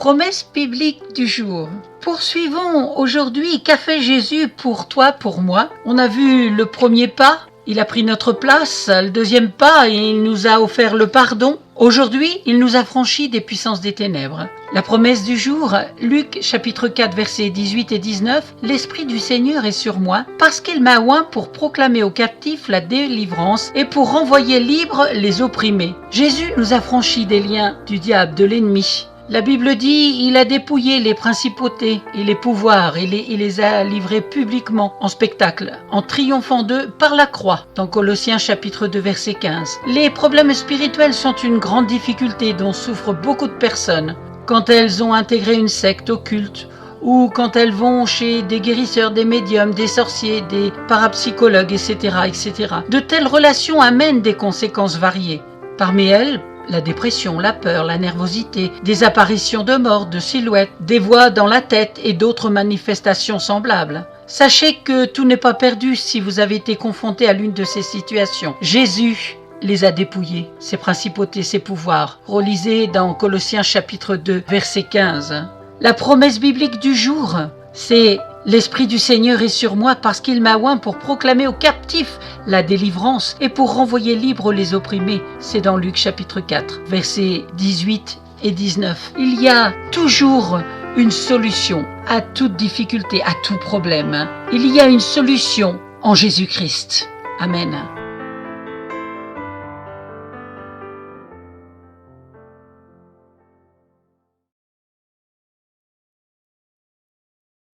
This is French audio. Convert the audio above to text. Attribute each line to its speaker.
Speaker 1: Promesse biblique du jour. Poursuivons aujourd'hui qu'a fait Jésus pour toi, pour moi. On a vu le premier pas, il a pris notre place, le deuxième pas, il nous a offert le pardon. Aujourd'hui, il nous a franchis des puissances des ténèbres. La promesse du jour, Luc chapitre 4 versets 18 et 19, « L'Esprit du Seigneur est sur moi, parce qu'il m'a oint pour proclamer aux captifs la délivrance et pour renvoyer libres les opprimés. » Jésus nous a franchis des liens du diable, de l'ennemi. La Bible dit, il a dépouillé les principautés et les pouvoirs et il les a livrés publiquement en spectacle, en triomphant d'eux par la croix, dans Colossiens chapitre 2 verset 15. Les problèmes spirituels sont une grande difficulté dont souffrent beaucoup de personnes quand elles ont intégré une secte occulte ou quand elles vont chez des guérisseurs, des médiums, des sorciers, des parapsychologues, etc., etc. De telles relations amènent des conséquences variées. Parmi elles, la dépression, la peur, la nervosité, des apparitions de mort, de silhouettes, des voix dans la tête et d'autres manifestations semblables. Sachez que tout n'est pas perdu si vous avez été confronté à l'une de ces situations. Jésus les a dépouillés, ses principautés, ses pouvoirs. Relisez dans Colossiens chapitre 2, verset 15. La promesse biblique du jour, c'est « L'Esprit du Seigneur est sur moi parce qu'il m'a oint pour proclamer aux captifs la délivrance et pour renvoyer libres les opprimés. » C'est dans Luc chapitre 4, versets 18 et 19. Il y a toujours une solution à toute difficulté, à tout problème. Il y a une solution en Jésus-Christ. Amen.